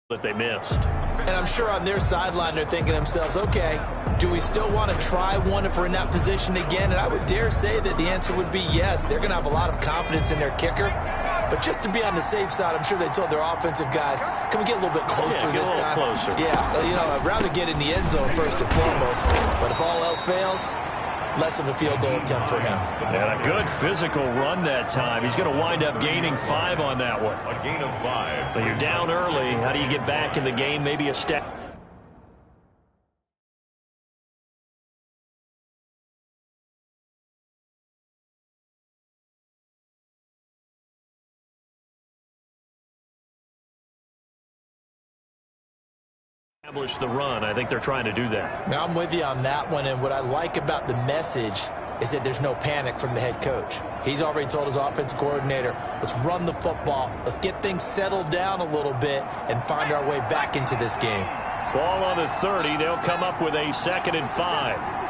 that they missed. And I'm sure on their sideline they're thinking to themselves, okay, do we still want to try one if we're in that position again? And I would dare say that the answer would be yes. They're going to have a lot of confidence in their kicker. But just to be on the safe side, I'm sure they told their offensive guys, can we get a little bit closer this time? Closer. Yeah, you know, I'd rather get in the end zone first and foremost. But if all else fails, less of a field goal attempt for him. And a good physical run that time. He's going to wind up gaining 5 on that one. A gain of 5. But you're down early. How do you get back in the game? Maybe a step. Establish the run. I think they're trying to do that. Now, I'm with you on that one, and what I like about the message is that there's no panic from the head coach. He's already told his offensive coordinator, let's run the football, let's get things settled down a little bit and find our way back into this game. Ball on the 30. They'll come up with a 2nd and 5.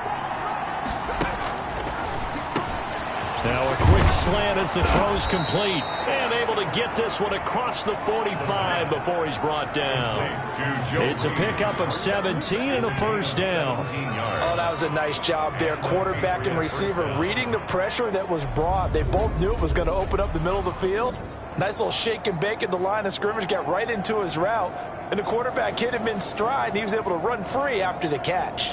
Now a quick slant as the throw's complete. And able to get this one across the 45 before he's brought down. It's a pickup of 17 and a first down. Oh, that was a nice job there. Quarterback and receiver reading the pressure that was brought. They both knew it was going to open up the middle of the field. Nice little shake and bake at the line of scrimmage. Got right into his route. And the quarterback hit him in stride, and he was able to run free after the catch.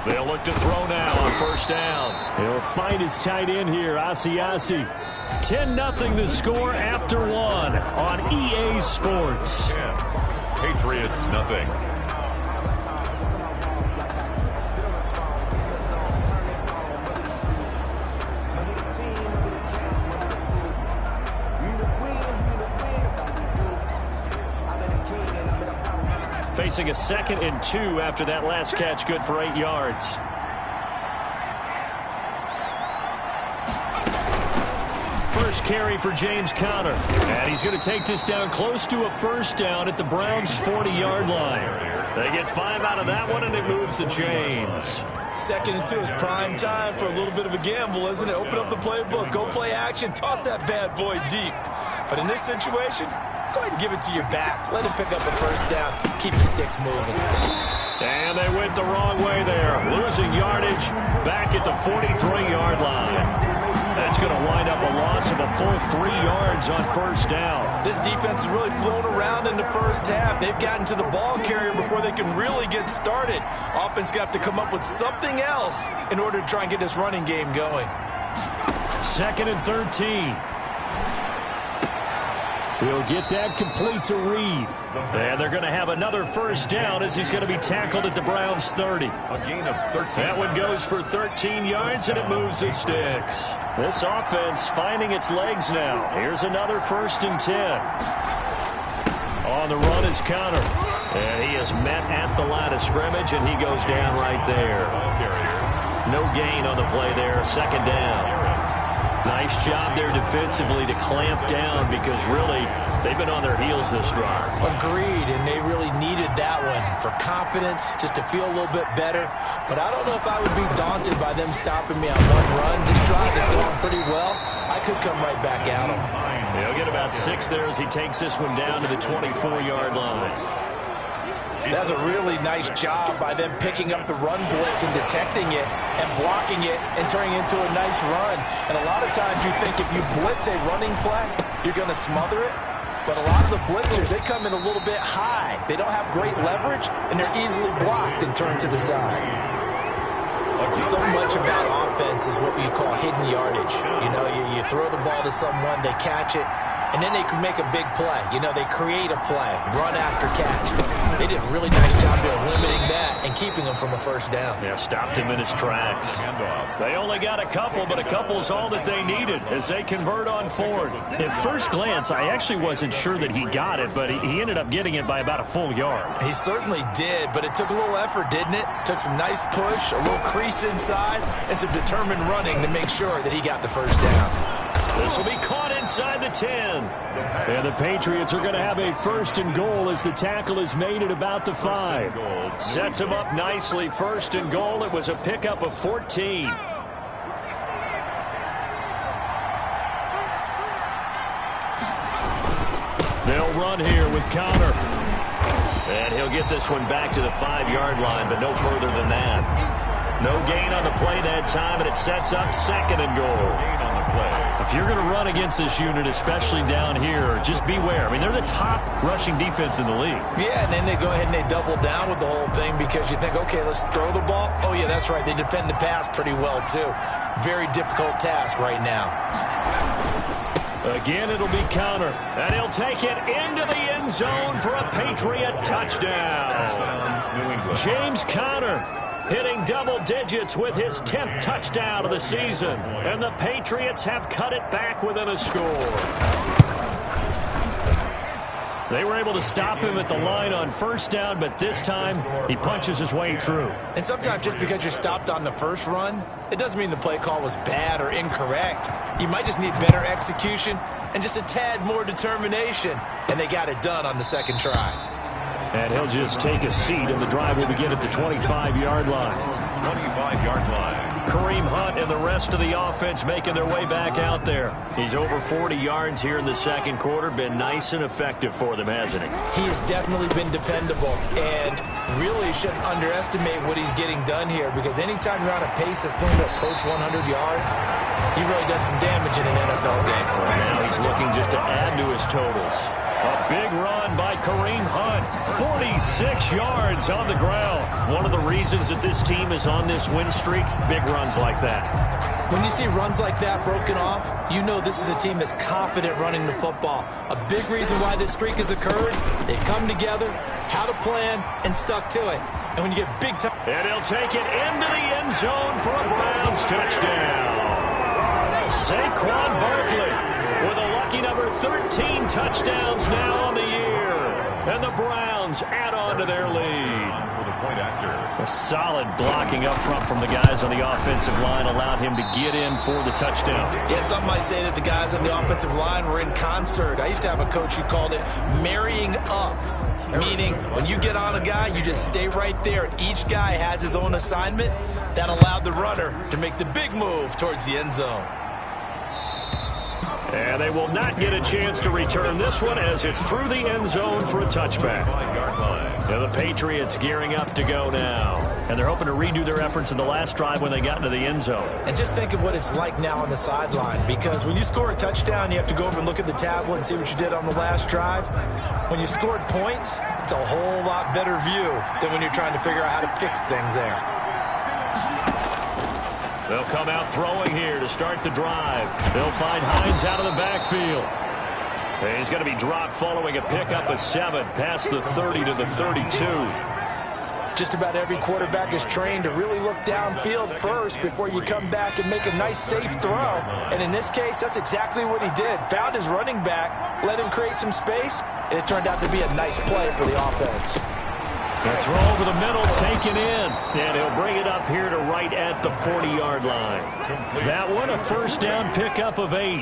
They'll look to throw now on first down. He'll find his tight end here, Asiasi. 10-0 the score after 1 on EA Sports. Yeah. Patriots, nothing. Facing a 2nd and 2 after that last catch, good for 8 yards. First carry for James Conner. And he's going to take this down close to a first down at the Browns' 40-yard line. They get 5 out of that one, and it moves the chains. 2nd and 2 is prime time for a little bit of a gamble, isn't it? Open up the playbook, go play action, toss that bad boy deep. But in this situation, go ahead and give it to your back. Let him pick up a first down. Keep the sticks moving. And they went the wrong way there. Losing yardage back at the 43-yard line. That's going to wind up a loss of a full 3 yards on first down. This defense has really flown around in the first half. They've gotten to the ball carrier before they can really get started. Offense got to come up with something else in order to try and get this running game going. 2nd and 13. He'll get that complete to Reed. And they're going to have another first down as he's going to be tackled at the Browns' 30. A gain of 13. That one goes for 13 yards, and it moves the sticks. This offense finding its legs now. Here's another 1st and 10. On the run is Conner. And he is met at the line of scrimmage, and he goes down right there. No gain on the play there. 2nd down. Nice job there defensively to clamp down because really they've been on their heels this drive. Agreed, and they really needed that one for confidence, just to feel a little bit better. But I don't know if I would be daunted by them stopping me on one run. This drive is going pretty well. I could come right back at them. He'll get about 6 there as he takes this one down to the 24-yard line. That's a really nice job by them picking up the run blitz and detecting it and blocking it and turning it into a nice run. And a lot of times you think if you blitz a running play, you're going to smother it. But a lot of the blitzers, they come in a little bit high. They don't have great leverage, and they're easily blocked and turned to the side. So much about offense is what we call hidden yardage. You know, you throw the ball to someone, they catch it, And then they could make a big play. You know, they create a play, run after catch. They did a really nice job there of limiting that and keeping him from a first down. Yeah, stopped him in his tracks. They only got a couple, but a couple's all that they needed as they convert on fourth. At first glance, I actually wasn't sure that he got it, but he ended up getting it by about a full yard. He certainly did, but it took a little effort, didn't it? Took some nice push, a little crease inside, and some determined running to make sure that he got the first down. This will be caught inside the 10. And the Patriots are going to have a first and goal as the tackle is made at about the 5. Sets him up nicely. First and goal. It was a pickup of 14. They'll run here with Connor. And he'll get this one back to the 5-yard line, but no further than that. No gain on the play that time, and it sets up second and goal. If you're going to run against this unit, especially down here, just beware. I mean, they're the top rushing defense in the league. Yeah, and then they go ahead and they double down with the whole thing because you think, okay, let's throw the ball. Oh, yeah, that's right. They defend the pass pretty well, too. Very difficult task right now. Again, it'll be Connor, and he'll take it into the end zone for a Patriot touchdown. James Conner hitting double digits with his 10th touchdown of the season, and the Patriots have cut it back within a score. They were able to stop him at the line on first down, but this time he punches his way through. And sometimes just because you're stopped on the first run, it doesn't mean the play call was bad or incorrect. You might just need better execution and just a tad more determination, and they got it done on the second try. And he'll just take a seat, and the drive will begin at the 25-yard line. 25-yard line. Kareem Hunt and the rest of the offense making their way back out there. He's over 40 yards here in the second quarter. Been nice and effective for them, hasn't he? He has definitely been dependable, and really shouldn't underestimate what he's getting done here, because anytime you're on a pace that's going to approach 100 yards, you've really done some damage in an NFL game. Well, now he's looking just to add to his totals. A big run by Kareem Hunt. 46 yards on the ground. One of the reasons that this team is on this win streak, big runs like that. When you see runs like that broken off, you know this is a team that's confident running the football. A big reason why this streak has occurred, they've come together, had a plan, and stuck to it. And when you get big time... And he'll take it into the end zone for a Browns touchdown. Saquon Barkley with a lucky number 13 touchdowns now on the year. And the Browns add on to their lead. A solid blocking up front from the guys on the offensive line allowed him to get in for the touchdown. Yeah, some might say that the guys on the offensive line were in concert. I used to have a coach who called it marrying up, meaning when you get on a guy, you just stay right there. And each guy has his own assignment. That allowed the runner to make the big move towards the end zone. And they will not get a chance to return this one as it's through the end zone for a touchback. And the Patriots gearing up to go now. And they're hoping to redo their efforts in the last drive when they got into the end zone. And just think of what it's like now on the sideline, because when you score a touchdown, you have to go over and look at the tablet and see what you did on the last drive. When you scored points, it's a whole lot better view than when you're trying to figure out how to fix things there. They'll come out throwing here to start the drive. They'll find Hines out of the backfield. And he's going to be dropped following a pickup of 7 past the 30 to the 32. Just about every quarterback is trained to really look downfield first before you come back and make a nice, safe throw. And in this case, that's exactly what he did. Found his running back, let him create some space, and it turned out to be a nice play for the offense. The throw over the middle, taken in. And he'll bring it up here to right at the 40-yard line. That one, a first down pickup of 8.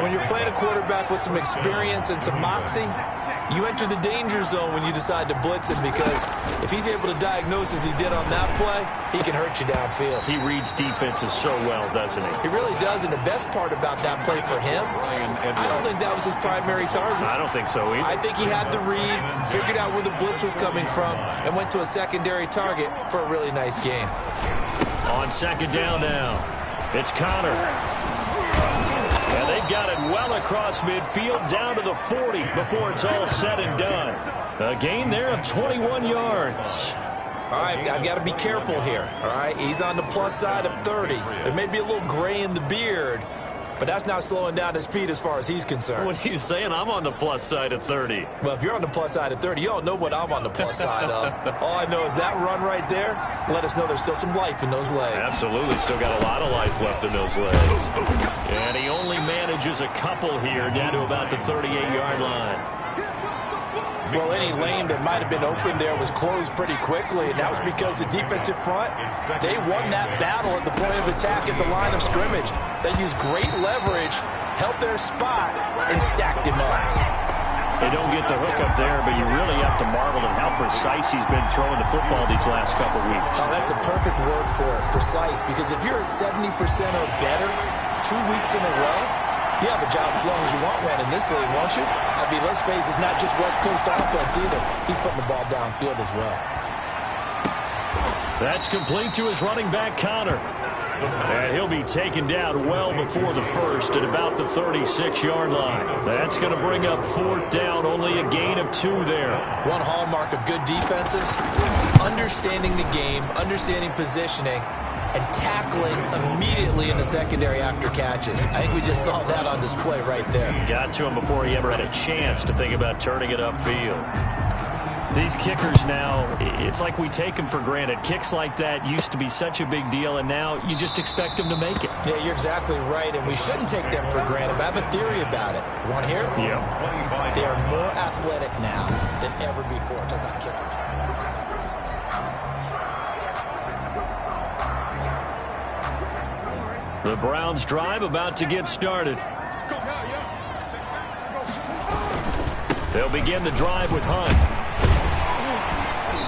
When you're playing a quarterback with some experience and some moxie, you enter the danger zone when you decide to blitz him, because if he's able to diagnose as he did on that play, he can hurt you downfield. He reads defenses so well, doesn't he? He really does, and the best part about that play for him, I don't think that was his primary target. I don't think so either. I think he had the read, figured out where the blitz was coming from, and went to a secondary target for a really nice game. On second down now, it's Connor. And they've got it well across midfield down to the 40 before it's all said and done. A gain there of 21 yards. All right, I've got to be careful here. All right, he's on the plus side of 30. There may be a little gray in the beard, but that's not slowing down his speed as far as he's concerned. What he's saying, I'm on the plus side of 30. Well, if you're on the plus side of 30, you don't know what I'm on the plus side of. All I know is that run right there let us know there's still some life in those legs. Absolutely, still got a lot of life left in those legs. And he only manages a couple here down to about the 38-yard line. Well, any lane that might have been open there was closed pretty quickly, and that was because the defensive front, they won that battle at the point of attack at the line of scrimmage. They used great leverage, held their spot, and stacked him up. They don't get the hook up there, but you really have to marvel at how precise he's been throwing the football these last couple weeks. Oh, that's the perfect word for it, precise, because if you're at 70% or better 2 weeks in a row, you have a job as long as you want one in this league, won't you? I mean, let's face it, it's not just West Coast offense either. He's putting the ball downfield as well. That's complete to his running back, Connor. And he'll be taken down well before the first at about the 36-yard line. That's going to bring up fourth down, only a gain of 2 there. One hallmark of good defenses is understanding the game, understanding positioning, and tackling immediately in the secondary after catches. I think we just saw that on display right there. Got to him before he ever had a chance to think about turning it upfield. These kickers now, it's like we take them for granted. Kicks like that used to be such a big deal, and now you just expect them to make it. Yeah, you're exactly right, and we shouldn't take them for granted, but I have a theory about it. You want to hear it? Yeah. They are more athletic now than ever before. Talk about kickers. The Browns drive about to get started. They'll begin the drive with Hunt.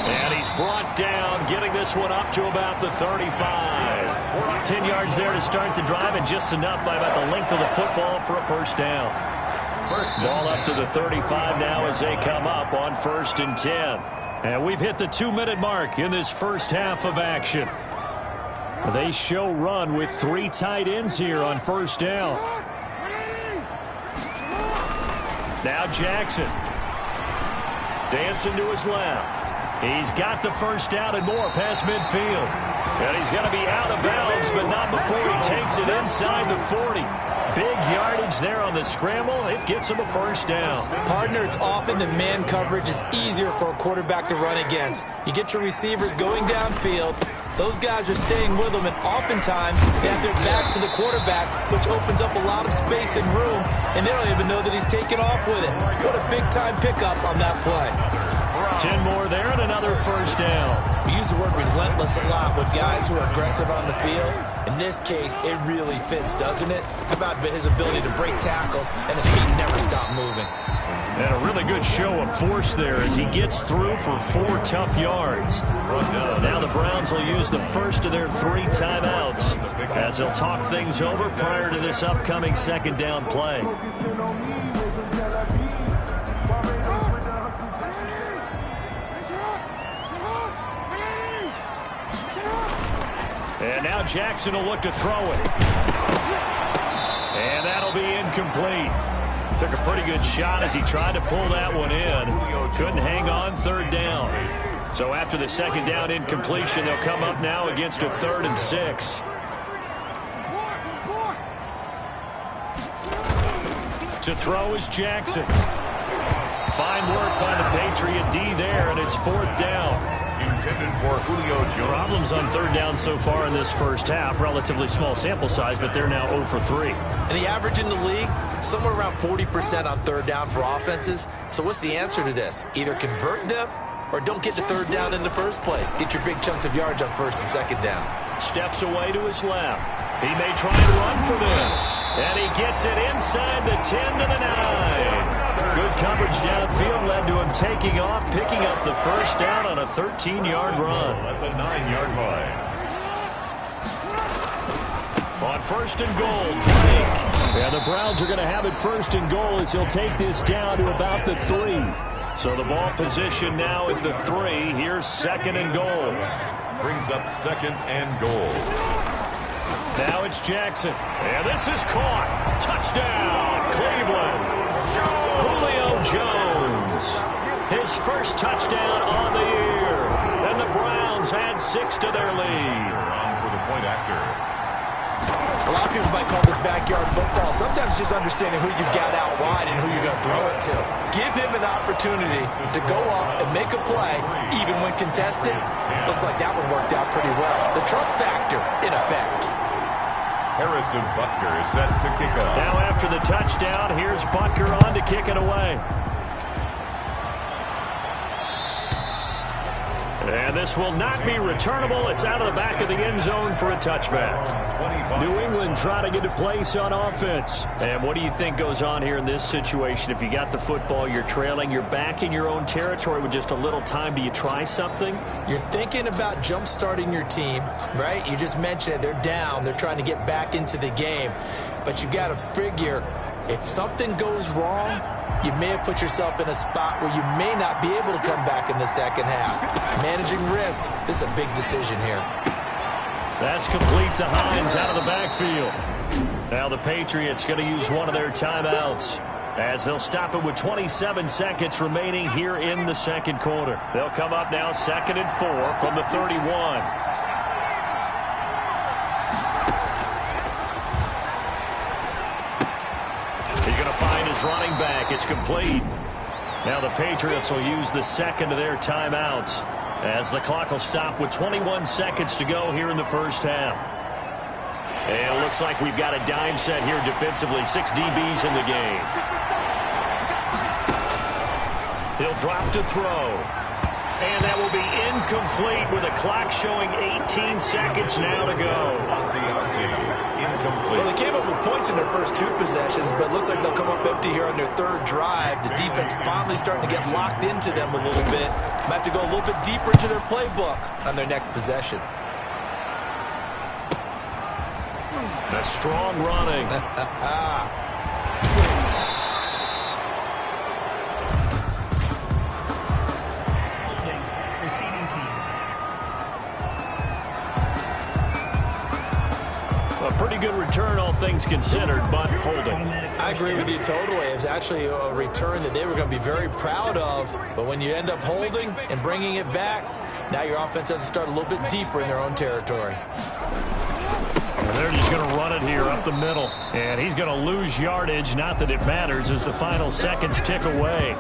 And he's brought down, getting this one up to about the 35. 10 yards there to start the drive, and just enough by about the length of the football for a first down. Ball up to the 35 now as they come up on 1st and 10. And we've hit the 2-minute mark in this first half of action. They show run with 3 tight ends here on 1st down. Now Jackson. Dancing to his left. He's got the first down and more past midfield. And he's going to be out of bounds, but not before he takes it inside the 40. Big yardage there on the scramble. It gets him a first down. Partner, it's often that man coverage is easier for a quarterback to run against. You get your receivers going downfield. Those guys are staying with them, and oftentimes they have their back to the quarterback, which opens up a lot of space and room, and they don't even know that he's taken off with it. What a big-time pickup on that play. 10 more there and another first down. We use the word relentless a lot with guys who are aggressive on the field. In this case, it really fits, doesn't it? How about his ability to break tackles and his feet never stop moving? And a really good show of force there as he gets through for 4 tough yards. Now the Browns will use the first of their 3 timeouts as they'll talk things over prior to this upcoming second down play. And now Jackson will look to throw it. And that'll be incomplete. Took a pretty good shot as he tried to pull that one in. Couldn't hang on 3rd down. So after the second down incompletion, they'll come up now against a 3rd and 6. To throw is Jackson. Fine work by the Patriot D there, and it's 4th down. Intended for Julio Jones. Problems on 3rd down so far in this first half. Relatively small sample size, but they're now 0 for 3. And the average in the league, somewhere around 40% on 3rd down for offenses. So what's the answer to this? Either convert them or don't get to 3rd down in the first place. Get your big chunks of yards on 1st and 2nd down. Steps away to his left. He may try to run for this. And he gets it inside the 10 to the 9. Good coverage downfield led to him taking off, picking up the first down on a 13-yard run. At the 9-yard line. On 1st and goal, Drake. And the Browns are going to have it 1st and goal as he'll take this down to about the 3. So the ball position now at the 3. Here's 2nd and goal. Brings up 2nd and goal. Now it's Jackson. And this is caught. Touchdown, Cleveland. Julio Jones. His first touchdown on the year. And the Browns add 6 to their lead. On for the point after. A lot of people might call this backyard football. Sometimes just understanding who you've got out wide and who you're going to throw it to. Give him an opportunity to go up and make a play, even when contested. Looks like that one worked out pretty well. The trust factor, in effect. Harrison Butker is set to kick off. Now after the touchdown, here's Butker on to kick it away. And this will not be returnable. It's out of the back of the end zone for a touchback. New England trying to get a place on offense. And what do you think goes on here in this situation? If you got the football, you're trailing, you're back in your own territory with just a little time. Do you try something? You're thinking about jump-starting your team, right? You just mentioned it. They're down. They're trying to get back into the game. But you got to figure, if something goes wrong, you may have put yourself in a spot where you may not be able to come back in the second half. Managing risk, this is a big decision here. That's complete to Hines out of the backfield. Now the Patriots going to use one of their timeouts as they'll stop it with 27 seconds remaining here in the second quarter. They'll come up now 2nd and 4 from the 31. He's going to find his running back. It's complete. Now the Patriots will use the second of their timeouts as the clock will stop with 21 seconds to go here in the first half. And it looks like we've got a dime set here defensively. 6 DBs in the game. He'll drop to throw. And that will be incomplete with a clock showing 18 seconds now to go. Well, they came up with points in their first 2 possessions, but it looks like they'll come up empty here on their 3rd drive. The defense finally starting to get locked into them a little bit. Might have to go a little bit deeper into their playbook on their next possession. A strong running. Receiving team. A pretty good return, all things considered, but holding. I agree with you totally. It was actually a return that they were going to be very proud of. But when you end up holding and bringing it back, now your offense has to start a little bit deeper in their own territory. And they're just going to run it here up the middle. And he's going to lose yardage. Not that it matters as the final seconds tick away.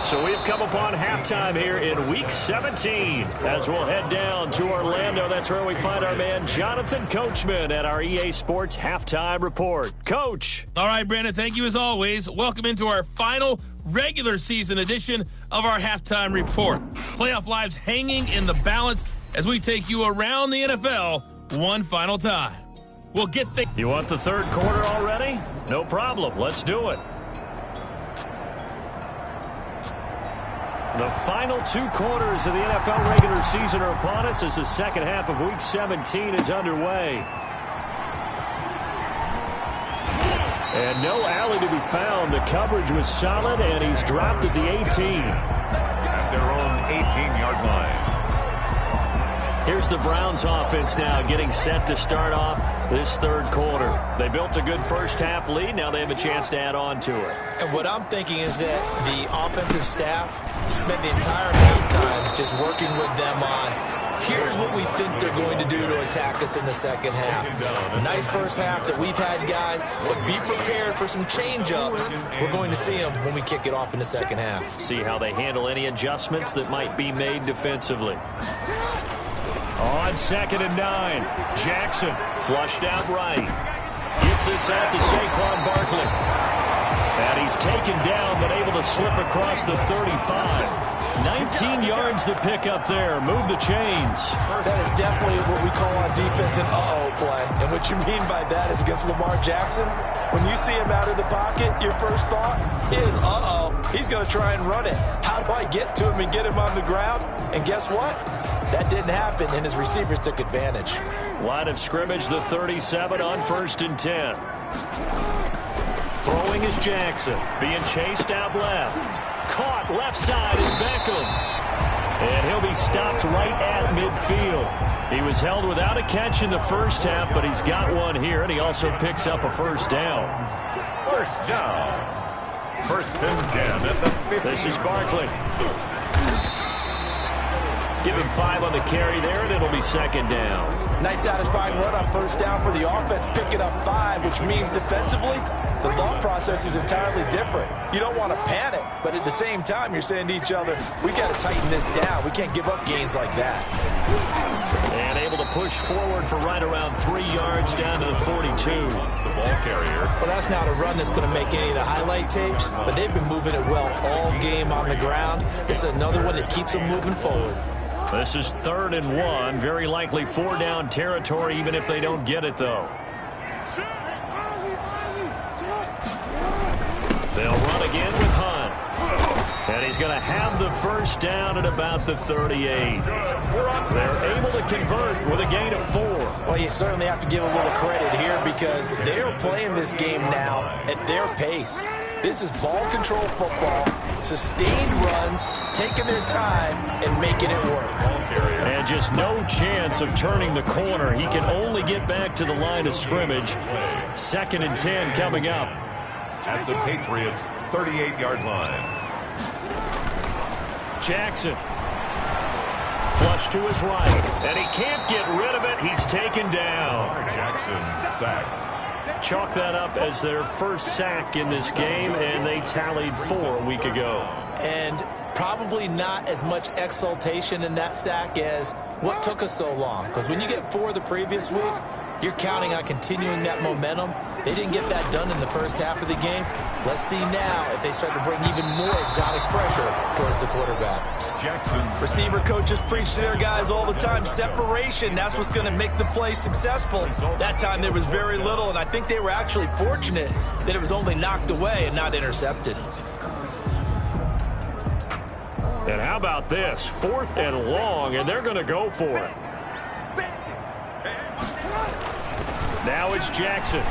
So we've come upon halftime here in Week 17 as we'll head down to Orlando. That's where we find our man Jonathan Coachman at our EA Sports Halftime Report. Coach. All right, Brandon, thank you as always. Welcome into our final regular season edition of our Halftime Report. Playoff lives hanging in the balance as we take you around the NFL one final time. We'll get the... You want the third quarter already? No problem. Let's do it. The final 2 quarters of the NFL regular season are upon us as the second half of Week 17 is underway. And no alley to be found. The coverage was solid, and he's dropped at the 18. At their own 18-yard line. Here's the Browns offense now getting set to start off this third quarter. They built a good first half lead. Now they have a chance to add on to it. And what I'm thinking is that the offensive staff spent the entire halftime just working with them on, here's what we think they're going to do to attack us in the second half. A nice first half that we've had, guys, but be prepared for some change-ups. We're going to see them when we kick it off in the second half. See how they handle any adjustments that might be made defensively. On 2nd and 9, Jackson flushed out right. Gets this out to Saquon Barkley. And he's taken down, but able to slip across the 35. 19 yards to pick up there. Move the chains. That is definitely what we call on defense an uh-oh play. And what you mean by that is against Lamar Jackson, when you see him out of the pocket, your first thought is, uh-oh, he's going to try and run it. How do I get to him and get him on the ground? And guess what? That didn't happen, and his receivers took advantage. Line of scrimmage, the 37 on 1st and 10. Throwing is Jackson. Being chased out left. Caught left side is Beckham. And he'll be stopped right at midfield. He was held without a catch in the first half, but he's got one here, and he also picks up a first down. First down. First and 10 at the 50. This is Barkley. Give him 5 on the carry there, and it'll be second down. Nice satisfying run on first down for the offense, picking up 5, which means defensively, the thought process is entirely different. You don't want to panic, but at the same time, you're saying to each other, we got to tighten this down. We can't give up gains like that. And able to push forward for right around 3 yards down to the 42. The ball carrier. Well, that's not a run that's going to make any of the highlight tapes, but they've been moving it well all game on the ground. This is another one that keeps them moving forward. This is 3rd and 1. Very likely 4-down territory, even if they don't get it, though. They'll run again with Hunt. And he's going to have the first down at about the 38. They're able to convert with a gain of 4. Well, you certainly have to give a little credit here because they're playing this game now at their pace. This is ball control football, sustained runs, taking their time, and making it work. And just no chance of turning the corner. He can only get back to the line of scrimmage. 2nd and 10 coming up. At the Patriots' 38-yard line. Jackson. Flush to his right. And he can't get rid of it. He's taken down. Jackson sacked. Chalk that up as their first sack in this game, and they tallied 4 a week ago. And probably not as much exultation in that sack as what took us so long. Because when you get 4 the previous week, you're counting on continuing that momentum. They didn't get that done in the first half of the game. Let's see now if they start to bring even more exotic pressure towards the quarterback. Jackson. Receiver coaches preach to their guys all the time. Separation, that's what's going to make the play successful. That time there was very little, and I think they were actually fortunate that it was only knocked away and not intercepted. And how about this? 4th and long, and they're going to go for it. Now it's Jackson.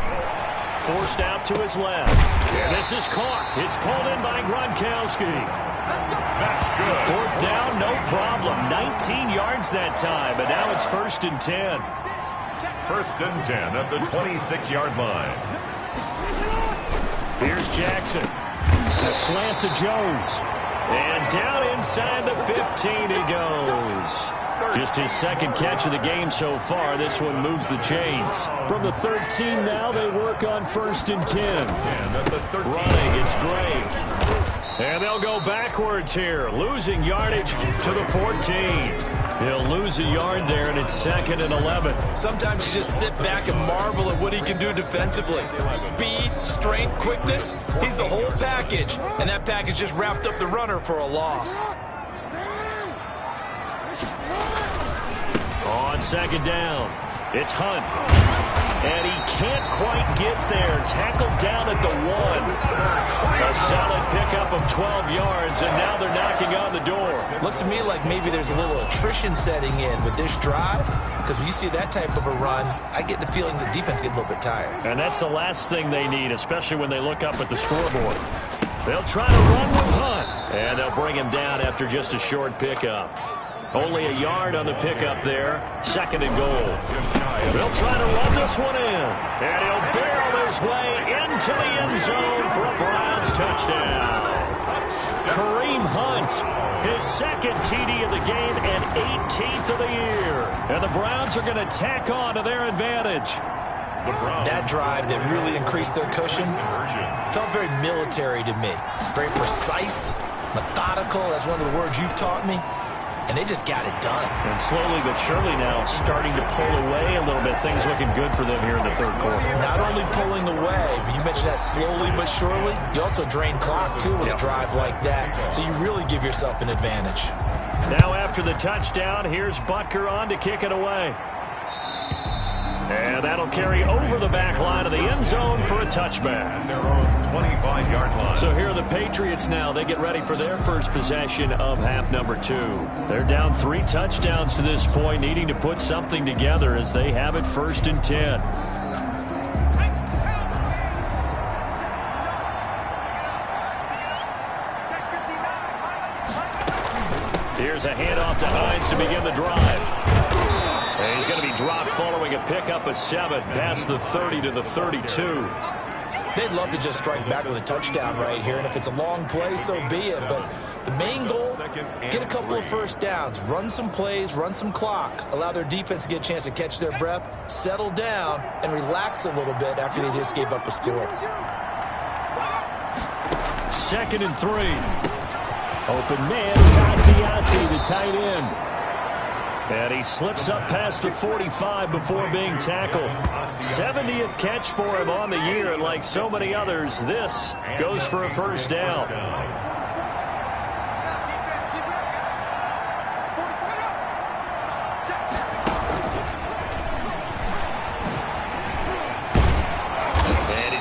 Forced out to his left. And this is caught. It's pulled in by Gronkowski. That's good. 4th down, no problem. 19 yards that time, and now it's 1st and 10. First and 10 at the 26-yard line. Here's Jackson. A slant to Jones. And down inside the 15 he goes. Just his 2nd catch of the game so far. This one moves the chains. From the 13 now, they work on 1st and 10. And at the 13. Running, it's Drake. And they'll go backwards here, losing yardage to the 14. He'll lose a yard there, and it's 2nd and 11. Sometimes you just sit back and marvel at what he can do defensively. Speed, strength, quickness, he's the whole package. And that package just wrapped up the runner for a loss. On 2nd down, it's Hunt. And he can't quite get there. Tackled down at the 1. A solid pickup of 12 yards, and now they're knocking on the door. Looks to me like maybe there's a little attrition setting in with this drive, because when you see that type of a run, I get the feeling the defense gets a little bit tired. And that's the last thing they need, especially when they look up at the scoreboard. They'll try to run with Hunt, and they'll bring him down after just a short pickup. Only a yard on the pickup there. 2nd and goal. They'll try to run this one in. And he'll barrel his way into the end zone for a Browns touchdown. Kareem Hunt, his 2nd TD of the game and 18th of the year. And the Browns are going to tack on to their advantage. That drive that really increased their cushion felt very military to me. Very precise, methodical. That's one of the words you've taught me. And they just got it done. And slowly but surely now starting to pull away a little bit. Things looking good for them here in the 3rd quarter. Not only pulling away, but you mentioned that slowly but surely. You also drain clock, too, with a drive like that. So you really give yourself an advantage. Now after the touchdown, here's Butker on to kick it away. And that'll carry over the back line of the end zone for a touchback. Their own 25-yard line. So here are the Patriots now. They get ready for their first possession of half number 2. They're down 3 touchdowns to this point, needing to put something together as they have it 1st and 10. Here's a handoff to Hines to begin the drive. And he's going to be dropped following a pickup of 7 past the 30 to the 32. They'd love to just strike back with a touchdown right here, and if it's a long play, so be it. But the main goal, get a couple of first downs, run some plays, run some clock, allow their defense to get a chance to catch their breath, settle down, and relax a little bit after they just gave up a score. 2nd and 3. Open man is Asiasi, the tight end. And he slips up past the 45 before being tackled. 70th catch for him on the year, and like so many others, this goes for a first down.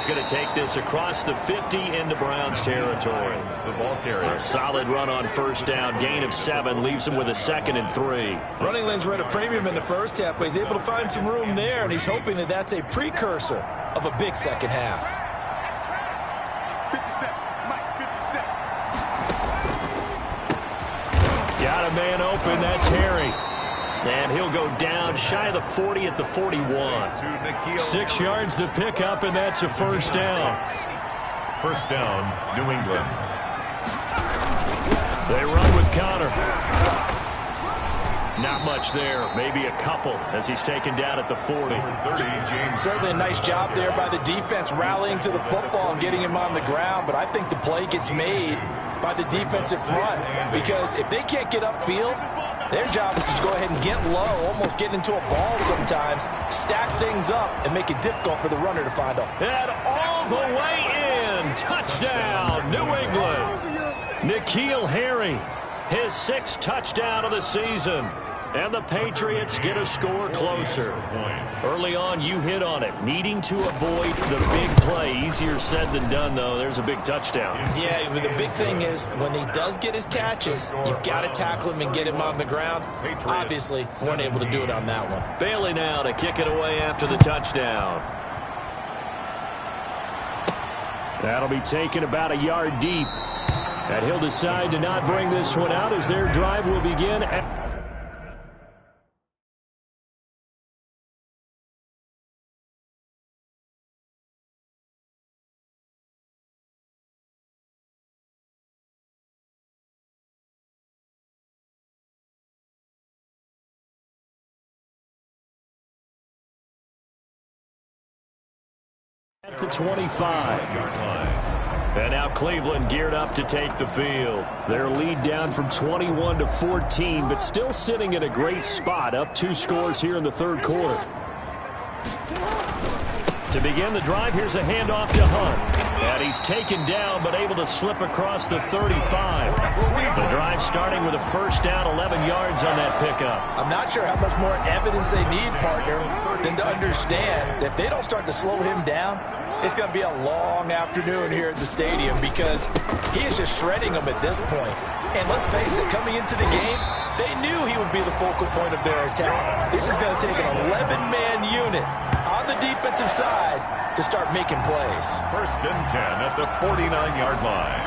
Going to take this across the 50 into Browns territory. The ball carrier. A solid run on first down. Gain of 7 leaves him with a 2nd and 3. Running lanes were at a premium in the first half, but he's able to find some room there, and he's hoping that that's a precursor of a big second half. 57. Mike, 57. Got a man open. That's Harry. And he'll go down shy of the 40 at the 41. 6 yards the pickup, and that's a first down. First down, New England. They run with Connor. Not much there. Maybe a couple as he's taken down at the 40. 30, James. Certainly a nice job there by the defense rallying to the football and getting him on the ground, but I think the play gets made by the defensive front, because if they can't get upfield, their job is to go ahead and get low, almost get into a ball sometimes, stack things up, and make it difficult for the runner to find them. And all the way in. Touchdown, New England. N'Keal Harry, his 6th touchdown of the season. And the Patriots get a score closer. Early on, you hit on it. Needing to avoid the big play. Easier said than done, though. There's a big touchdown. Yeah, but the big thing is when he does get his catches, you've got to tackle him and get him on the ground. Obviously, weren't able to do it on that one. Bailey now to kick it away after the touchdown. That'll be taken about a yard deep. And he'll decide to not bring this one out as their drive will begin at the 25-yard line. And now Cleveland geared up to take the field. Their lead down from 21 to 14, but still sitting in a great spot, up 2 scores here in the 3rd quarter. To begin the drive, here's a handoff to Hunt. And he's taken down, but able to slip across the 35. The drive starting with a first down, 11 yards on that pickup. I'm not sure how much more evidence they need, partner, than to understand that if they don't start to slow him down, it's going to be a long afternoon here at the stadium, because he is just shredding them at this point. And let's face it, coming into the game, they knew he would be the focal point of their attack. This is going to take an 11-man unit on the defensive side to start making plays. First and 10 at the 49-yard line.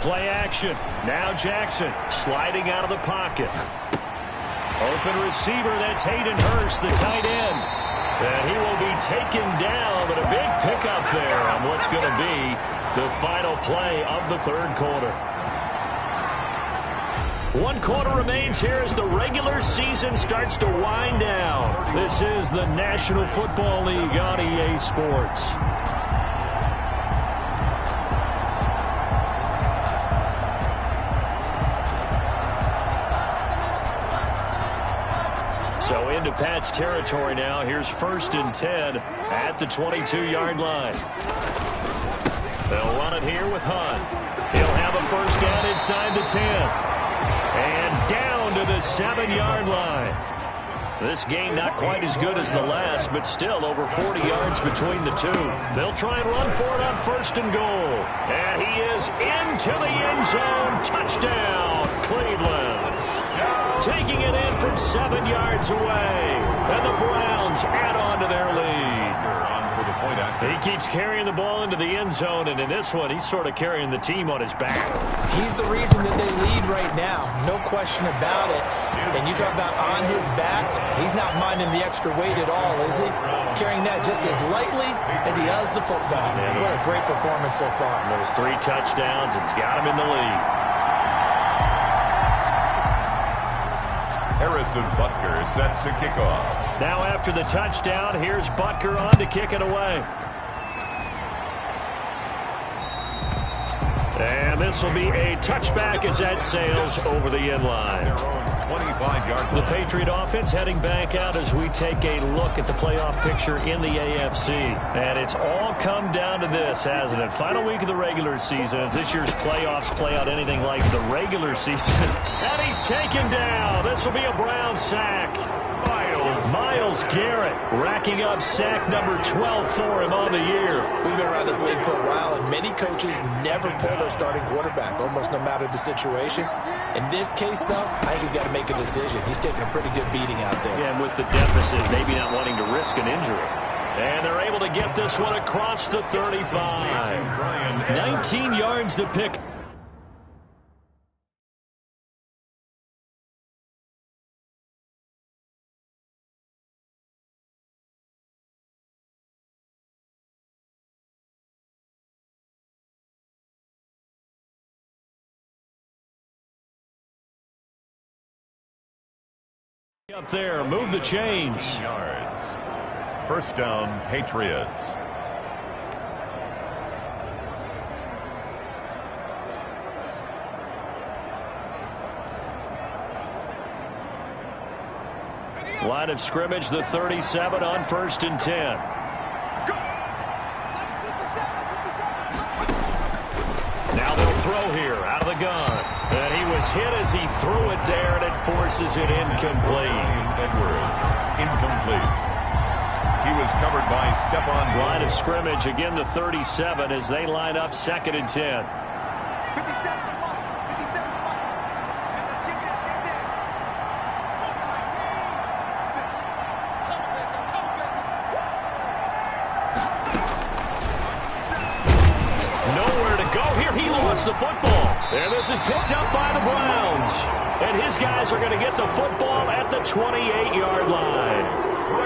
Play action. Now Jackson sliding out of the pocket. Open receiver, that's Hayden Hurst, the tight end. And he will be taken down, but a big pickup there on what's going to be the final play of the 3rd quarter. 1 quarter remains here as the regular season starts to wind down. This is the National Football League on EA Sports. So into Pat's territory now. Here's 1st and 10 at the 22-yard line. They'll run it here with Hunt. He'll have a first down inside the 10. And down to the 7-yard line. This game not quite as good as the last, but still over 40 yards between the two. They'll try and run for it on 1st and goal. And he is into the end zone. Touchdown, Cleveland. Taking it in from 7 yards away. And the Browns add on to their lead. On for the point linebacker. He keeps carrying the ball into the end zone, and in this one, he's sort of carrying the team on his back. He's the reason that they lead right now. No question about it. And you talk about on his back, he's not minding the extra weight at all, is he? Carrying that just as lightly as he does the football. What a great performance so far. Those 3 touchdowns, it's got him in the lead. Harrison Butker set to kick off. Now after the touchdown, here's Butker on to kick it away. And this will be a touchback as that sails over the end line. Their own 25-yard The line. Patriot offense heading back out as we take a look at the playoff picture in the AFC. And it's all come down to this, hasn't it? Final week of the regular season as this year's playoffs play out anything like the regular season. And he's taken down. This will be a Brown sack. Myles Garrett racking up sack number 12 for him on the year. We've been around this league for a while, and many coaches never pull their starting quarterback, almost no matter the situation. In this case, though, I think he's got to make a decision. He's taking a pretty good beating out there. Yeah, and with the deficit, maybe not wanting to risk an injury. And they're able to get this one across the 35. 19 yards to pick. Up there, move the chains. Yards. First down, Patriots. Line of scrimmage, the 37 on 1st and 10. Now they'll throw here out of the gun. And he was hit as he threw it there, and it forces it incomplete. Edwards, incomplete. He was covered by Stephon. Line of scrimmage, again the 37 as they line up 2nd and 10. Nowhere to go here. He lost the football. And this is picked up by the Browns. And his guys are going to get the football at the 28-yard line.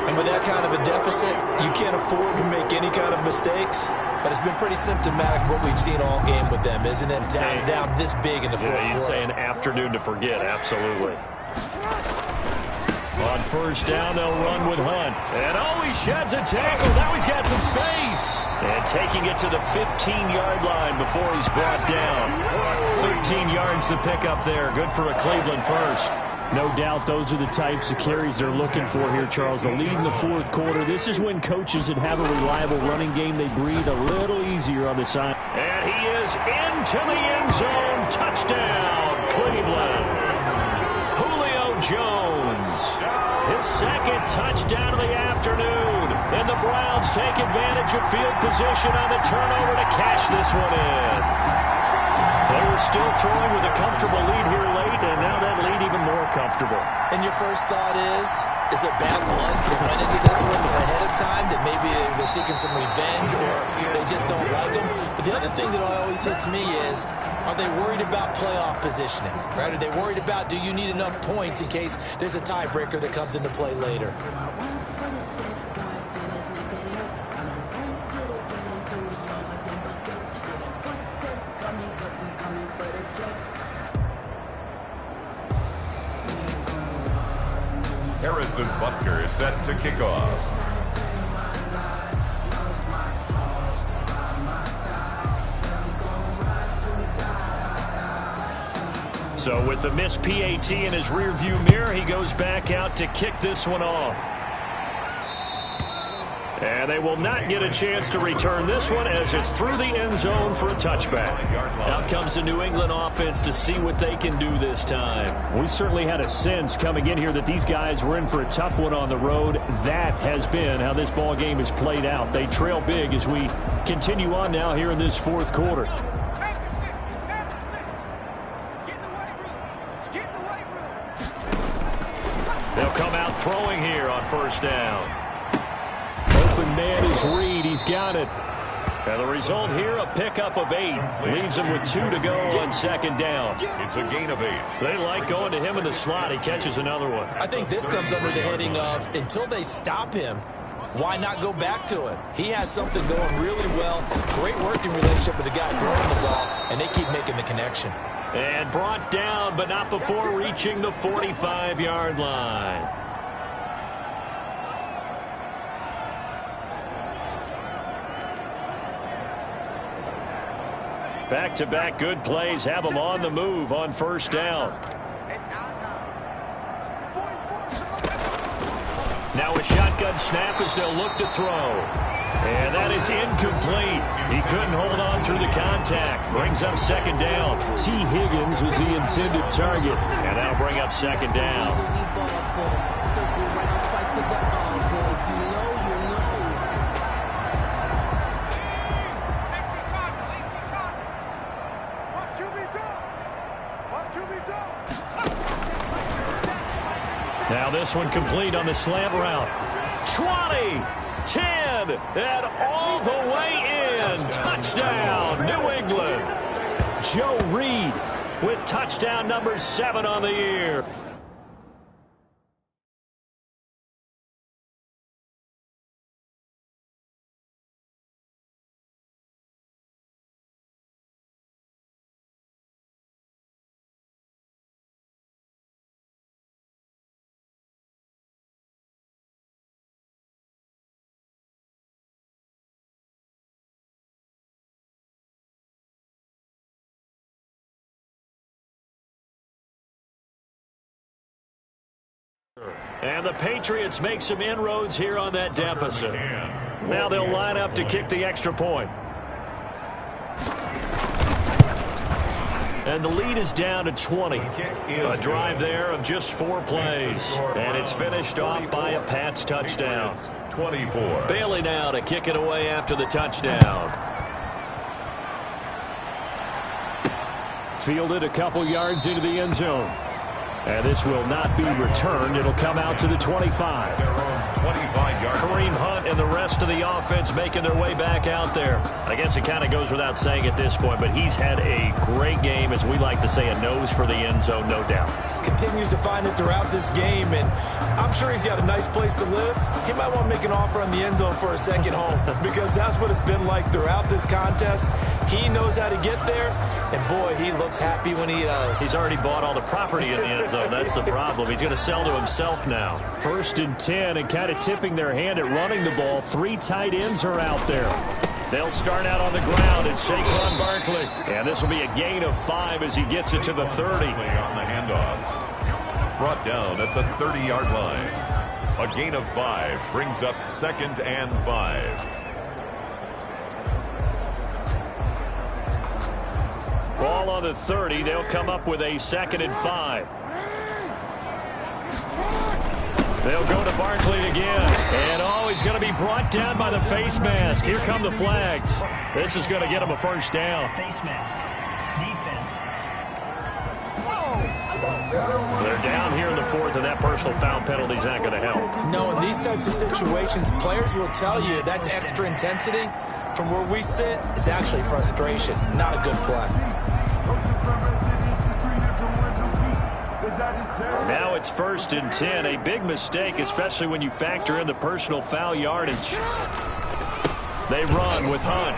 And with that kind of a deficit, you can't afford to make any kind of mistakes. But it's been pretty symptomatic of what we've seen all game with them, isn't it? Down this big in the fourth quarter. You'd say an afternoon to forget, absolutely. On 1st down, they'll run with Hunt. And he sheds a tackle. Now he's got some space. And taking it to the 15-yard line before he's brought down. 13 yards to pick up there. Good for a Cleveland first. No doubt those are the types of carries they're looking for here, Charles. The lead in the fourth quarter. This is when coaches that have a reliable running game, they breathe a little easier on the side. And he is into the end zone. Touchdown, Cleveland. Julio Jones. His 2nd touchdown of the afternoon. And the Browns take advantage of field position on the turnover to cash this one in. They were still throwing with a comfortable lead here late, and now that lead even more comfortable. And your first thought is there bad blood that went into this one ahead of time, that maybe they're seeking some revenge or they just don't like them? But the other thing that always hits me is, are they worried about playoff positioning? Right? Are they worried about, do you need enough points in case there's a tiebreaker that comes into play later? Harrison Butker set to kick off. So with the missed PAT in his rearview mirror, he goes back out to kick this one off. And they will not get a chance to return this one as it's through the end zone for a touchback. Out comes the New England offense to see what they can do this time. We certainly had a sense coming in here that these guys were in for a tough one on the road. That has been how this ball game has played out. They trail big as we continue on now here in this fourth quarter. They'll come out throwing here on 1st down. open man is Reed. He's got it. And the result here, a pickup of 8. Leaves him with 2 to go on second down. It's a gain of 8. They like going to him in the slot. He catches another one. I think this comes under the heading of until they stop him, why not go back to it? He has something going really well. Great working relationship with the guy throwing the ball, and they keep making the connection. And brought down, but not before reaching the 45-yard line. Back-to-back good plays have them on the move on first down. Now a shotgun snap as they'll look to throw. And that is incomplete. He couldn't hold on through the contact. Brings up second down. T. Higgins was the intended target. And that'll bring up second down. Now this one complete on the slant route. 20, 10, and all the way in. Touchdown, New England. Joe Reed with touchdown number 7 on the year. And the Patriots make some inroads here on that deficit. Now they'll line up to kick the extra point. And the lead is down to 20. A drive there of just 4 plays. And it's finished off by a Pats touchdown. 24. Bailey now to kick it away after the touchdown. Fielded a couple yards into the end zone. And this will not be returned. It'll come out to the 25. Their own 25-yard. Kareem Hunt and the rest of the offense making their way back out there. I guess it kind of goes without saying at this point, but he's had a great game, as we like to say, a nose for the end zone, no doubt. Continues to find it throughout this game, and I'm sure he's got a nice place to live. He might want to make an offer on the end zone for a second home, because that's what it's been like throughout this contest. He knows how to get there, and boy, he looks happy when he does. He's already bought all the property in the end zone. That's the problem. He's going to sell to himself now. 1st and 10, and kind of tipping their hand at running the ball. 3 tight ends are out there. They'll start out on the ground. It's Saquon Barkley. And this will be a gain of 5 as he gets it to the 30. On the handoff. Brought down at the 30-yard line. A gain of 5 brings up 2nd and 5. Ball on the 30. They'll come up with a 2nd and 5. They'll go to Barkley again. And he's going to be brought down by the face mask. Here come the flags. This is going to get him a first down. Face mask. Defense. They're down here in the 4th, and that personal foul penalty is not going to help. No, in these types of situations, players will tell you that's extra intensity. From where we sit, it's actually frustration, not a good play. Now it's 1st and 10. A big mistake, especially when you factor in the personal foul yardage. They run with Hunt.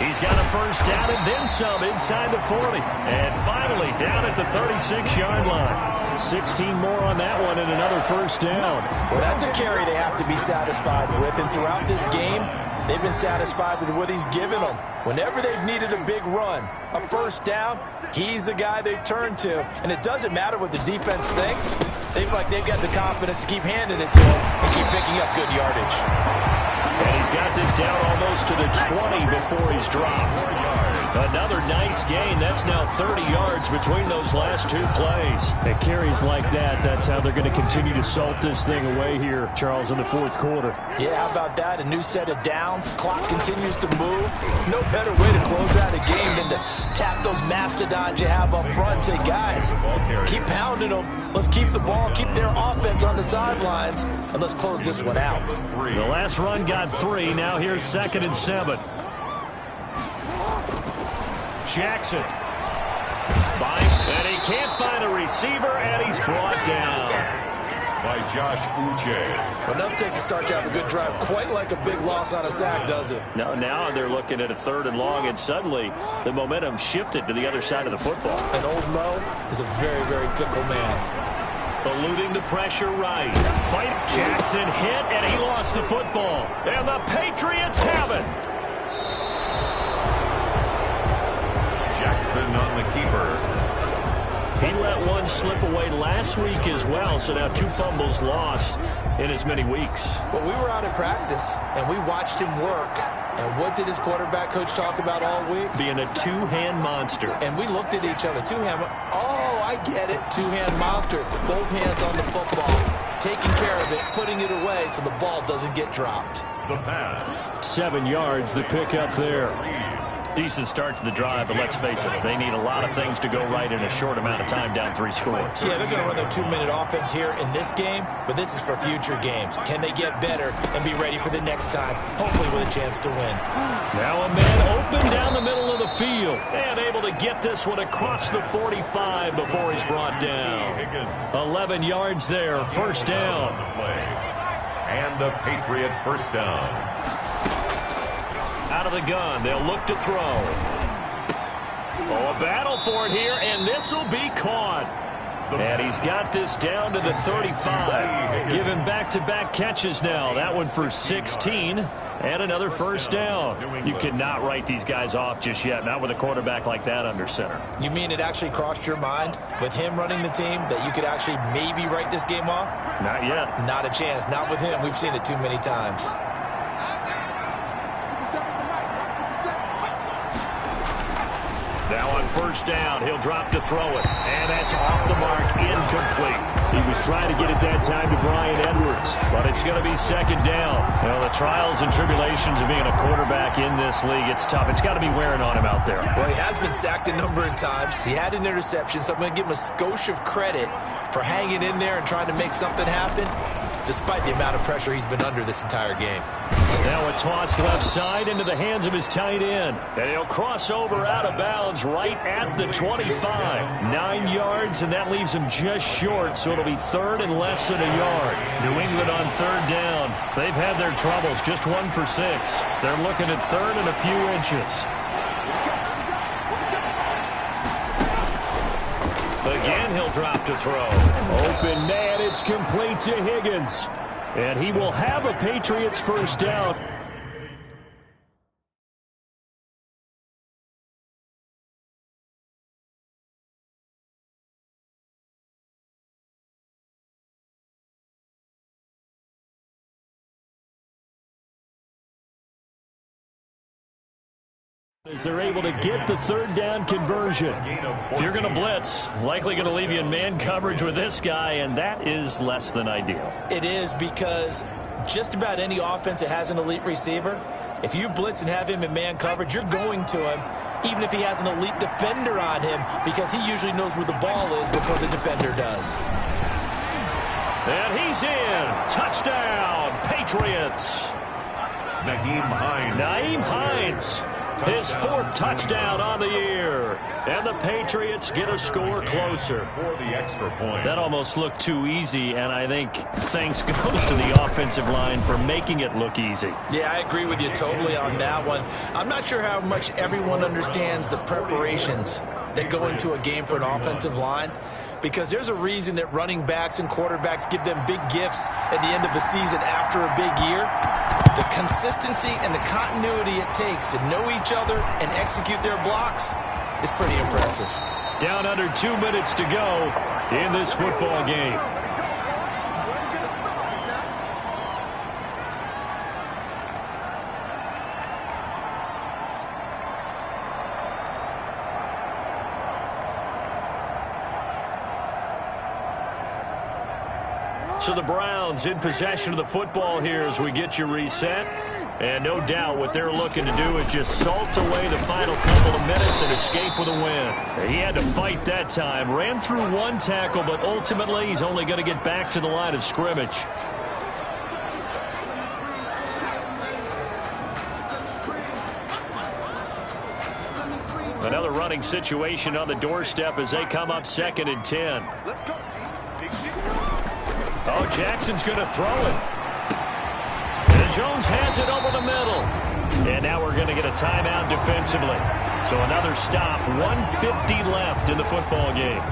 He's got a first down and then some inside the 40. And finally down at the 36-yard line. 16 more on that one and another first down. Well, that's a carry they have to be satisfied with. And throughout this game, they've been satisfied with what he's given them. Whenever they've needed a big run, a first down, he's the guy they've turned to. And it doesn't matter what the defense thinks. They feel like they've got the confidence to keep handing it to him and keep picking up good yardage. And he's got this down almost to the 20 before he's dropped. Another nice gain. That's now 30 yards between those last 2 plays. At carries like that, that's how they're going to continue to salt this thing away here, Charles, in the fourth quarter. Yeah, how about that? A new set of downs. Clock continues to move. No better way to close out a game than to tap those mastodons you have up front and say, guys, keep pounding them. Let's keep the ball, keep their offense on the sidelines, and let's close this one out. The last run got 3. Now here's 2nd and 7. Jackson. And he can't find a receiver, and he's brought down by Josh Uche. Enough takes to start to have a good drive, quite like a big loss on a sack, does it? No, now they're looking at a 3rd and long, and suddenly the momentum shifted to the other side of the football. And old Mo is a very, very fickle man. Eluding the pressure right. Fight. Jackson hit, and he lost the football. And the Patriots have it. Jackson on the keeper. He let one slip away last week as well, so now 2 fumbles lost in as many weeks. Well, we were out of practice, and we watched him work. And what did his quarterback coach talk about all week? Being a 2-hand monster. And we looked at each other. 2-hand. Oh, I get it. 2-hand monster. Both hands on the football. Taking care of it, putting it away so the ball doesn't get dropped. The pass. 7 yards, the pickup there. Decent start to the drive, but let's face it, they need a lot of things to go right in a short amount of time, down 3 scores. Yeah, they're going to run their 2-minute offense here in this game, but this is for future games. Can they get better and be ready for the next time, hopefully with a chance to win? Now a man open down the middle of the field and able to get this one across the 45 before he's brought down. 11 yards there, first down. And a Patriot first down. Out of the gun, they'll look to throw. Oh, a battle for it here, and this will be caught. And he's got this down to the 35. Giving back-to-back catches now. That one for 16, and another first down. You cannot write these guys off just yet, not with a quarterback like that under center. You mean it actually crossed your mind with him running the team that you could actually maybe write this game off? Not yet. Not a chance. Not with him. We've seen it too many times. Now on first down, he'll drop to throw it. And that's off the mark, incomplete. He was trying to get it that time to Bryan Edwards, but it's going to be second down. You know, the trials and tribulations of being a quarterback in this league, it's tough. It's got to be wearing on him out there. Well, he has been sacked a number of times. He had an interception, so I'm going to give him a skosh of credit for hanging in there and trying to make something happen, despite the amount of pressure he's been under this entire game. Now a toss left side into the hands of his tight end. And he'll cross over out of bounds right at the 25. 9 yards, and that leaves him just short, so it'll be 3rd and less than a yard. New England on 3rd down. They've had their troubles, just 1 for 6. They're looking at 3rd and a few inches. Again, he'll drop to throw. Open man, it's complete to Higgins. And he will have a Patriots first down. As they're able to get the 3rd down conversion. If you're going to blitz, likely going to leave you in man coverage with this guy, and that is less than ideal. It is, because just about any offense that has an elite receiver, if you blitz and have him in man coverage, you're going to him, even if he has an elite defender on him, because he usually knows where the ball is before the defender does. And he's in. Touchdown, Patriots. Nyheim Hines. His 4th touchdown on the year. And the Patriots get a score closer. For the extra point. That almost looked too easy, and I think thanks goes to the offensive line for making it look easy. Yeah, I agree with you totally on that one. I'm not sure how much everyone understands the preparations that go into a game for an offensive line, because there's a reason that running backs and quarterbacks give them big gifts at the end of a season after a big year. The consistency and the continuity it takes to know each other and execute their blocks is pretty impressive. Down under 2 minutes to go in this football game. So the Browns in possession of the football here as we get you reset. And no doubt what they're looking to do is just salt away the final couple of minutes and escape with a win. He had to fight that time. Ran through one tackle, but ultimately he's only going to get back to the line of scrimmage. Another running situation on the doorstep as they come up 2nd and 10. Oh, Jackson's going to throw it. And Jones has it over the middle. And now we're going to get a timeout defensively. So another stop, 1:50 left in the football game.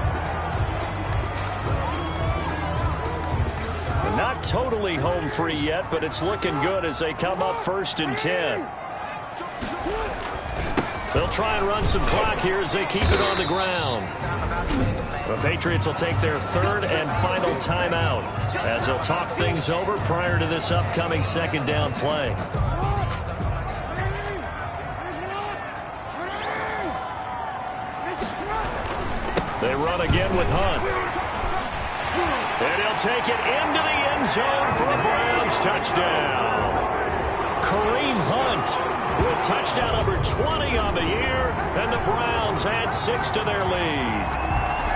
And not totally home free yet, but it's looking good as they come up 1st and 10. They'll try and run some clock here as they keep it on the ground. The Patriots will take their 3rd and final timeout as they'll talk things over prior to this upcoming 2nd down play. They run again with Hunt. And he'll take it into the end zone for a Browns touchdown. Kareem Hunt with touchdown number 20 on the year, and the Browns add 6 to their lead.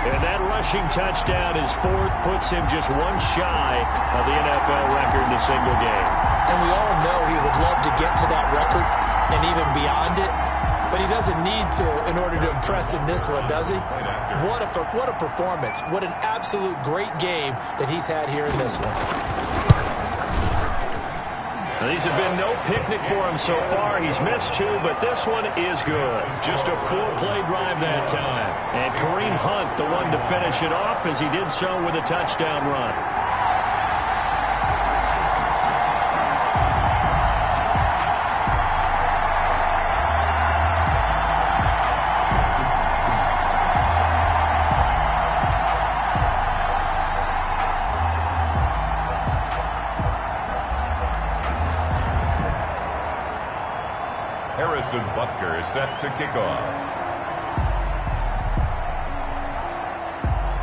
And that rushing touchdown, his 4th, puts him just one shy of the NFL record in a single game. And we all know he would love to get to that record and even beyond it, but he doesn't need to in order to impress in this one, does he? What a performance. What an absolute great game that he's had here in this one. These have been no picnic for him so far. He's missed 2, but this one is good. Just a 4-play drive that time. And Kareem Hunt, the one to finish it off, as he did so with a touchdown run. Butker set to kick off.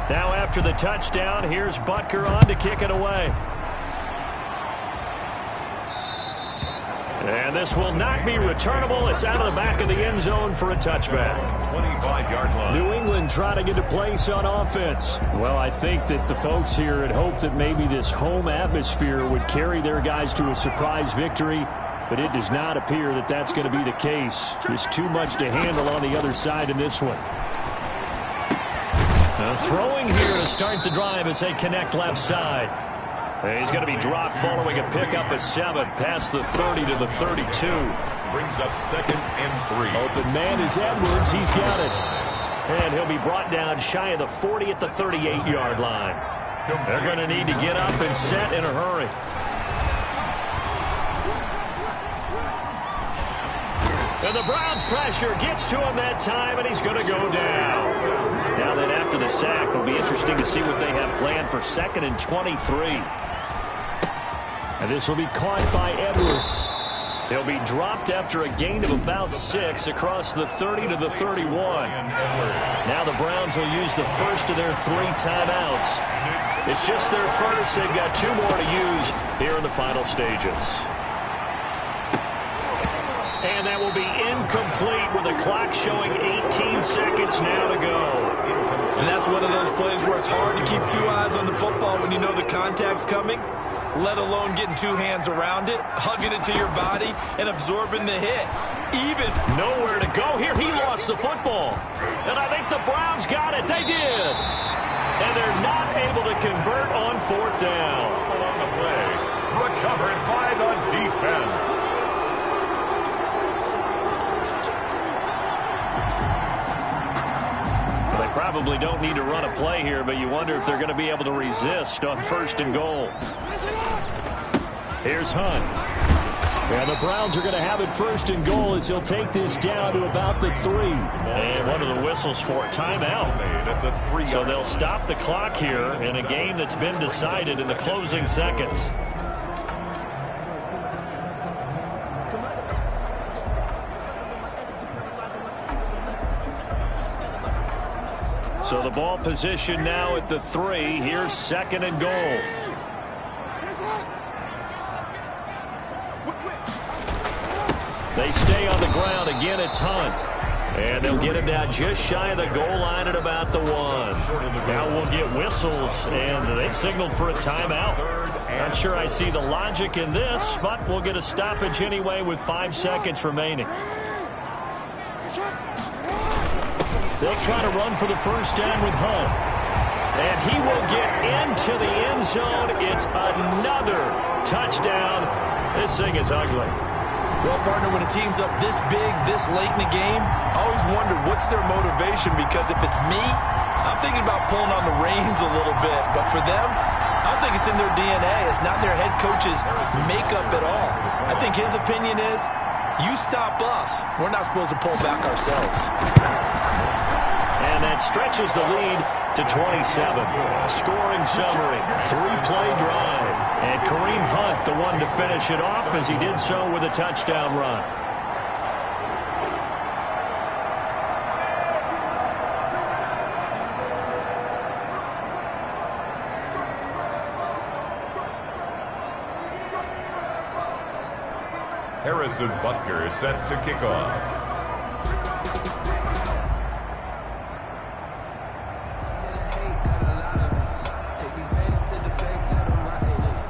Now after the touchdown, here's Butker on to kick it away. And this will not be returnable. It's out of the back of the end zone for a touchback. 25-yard line. New England trying to get a place on offense. Well, I think that the folks here had hoped that maybe this home atmosphere would carry their guys to a surprise victory. But it does not appear that that's going to be the case. There's too much to handle on the other side in this one. Throwing here to start the drive as they connect left side. He's going to be dropped following a pickup of 7 past the 30 to the 32. Brings up 2nd and 3. Open man is Edwards. He's got it. And he'll be brought down shy of the 40 at the 38-yard line. They're going to need to get up and set in a hurry. And the Browns pressure gets to him that time, and he's going to go down. Now then, after the sack, it'll be interesting to see what they have planned for 2nd and 23. And this will be caught by Edwards. He'll be dropped after a gain of about 6 across the 30 to the 31. Now the Browns will use the first of their 3 timeouts. It's just their first. They've got 2 more to use here in the final stages. And that will be incomplete with the clock showing 18 seconds now to go. And that's one of those plays where it's hard to keep 2 eyes on the football when you know the contact's coming, let alone getting 2 hands around it, hugging it to your body, and absorbing the hit. Even nowhere to go here. He lost the football. And I think the Browns got it. They did. And they're not able to convert on 4th down. On the play, recovered by the defense. Probably don't need to run a play here, but you wonder if they're going to be able to resist on 1st and goal. Here's Hunt. And the Browns are going to have it 1st and goal as he'll take this down to about the 3. And one of the whistles for timeout. So they'll stop the clock here in a game that's been decided in the closing seconds. So the ball position now at the 3. Here's 2nd and goal. They stay on the ground. Again, it's Hunt. And they'll get him down just shy of the goal line at about the 1. Now we'll get whistles, and they've signaled for a timeout. Not sure I see the logic in this, but we'll get a stoppage anyway with 5 seconds remaining. They'll try to run for the first down with Hunt. And he will get into the end zone. It's another touchdown. This thing is ugly. Well, partner, when a team's up this big, this late in the game, I always wonder what's their motivation, because if it's me, I'm thinking about pulling on the reins a little bit. But for them, I don't think it's in their DNA. It's not their head coach's makeup at all. I think his opinion is, you stop us. We're not supposed to pull back ourselves. And that stretches the lead to 27. Scoring summary, 3-play drive. And Kareem Hunt, the one to finish it off, as he did so with a touchdown run. Harrison Butker is set to kick off.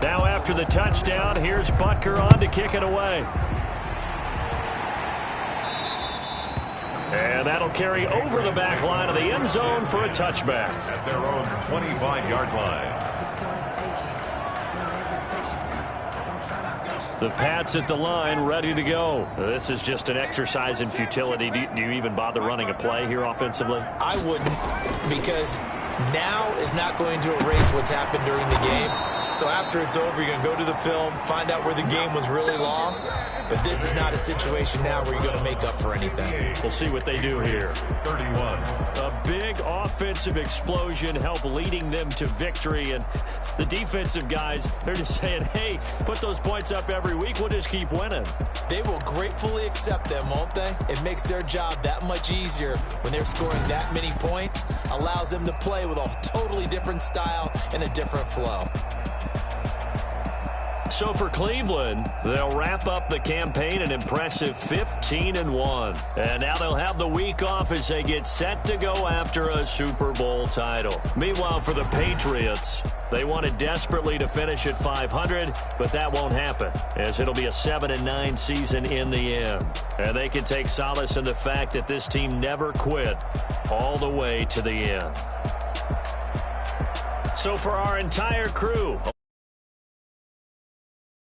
Now after the touchdown, here's Butker on to kick it away. And that'll carry over the back line of the end zone for a touchback. At their own 25-yard line. The Pats at the line, ready to go. This is just an exercise in futility. Do you even bother running a play here offensively? I wouldn't, because now is not going to erase what's happened during the game. So after it's over, you're going to go to the film, find out where the game was really lost. But this is not a situation now where you're going to make up for anything. We'll see what they do here. 31. A big offensive explosion help leading them to victory. And the defensive guys, they're just saying, hey, put those points up every week. We'll just keep winning. They will gratefully accept them, won't they? It makes their job that much easier when they're scoring that many points. Allows them to play with a totally different style and a different flow. So for Cleveland, they'll wrap up the campaign an impressive 15-1. And now they'll have the week off as they get set to go after a Super Bowl title. Meanwhile, for the Patriots, they wanted desperately to finish at 500, but that won't happen, as it'll be a 7-9 season in the end. And they can take solace in the fact that this team never quit all the way to the end. So for our entire crew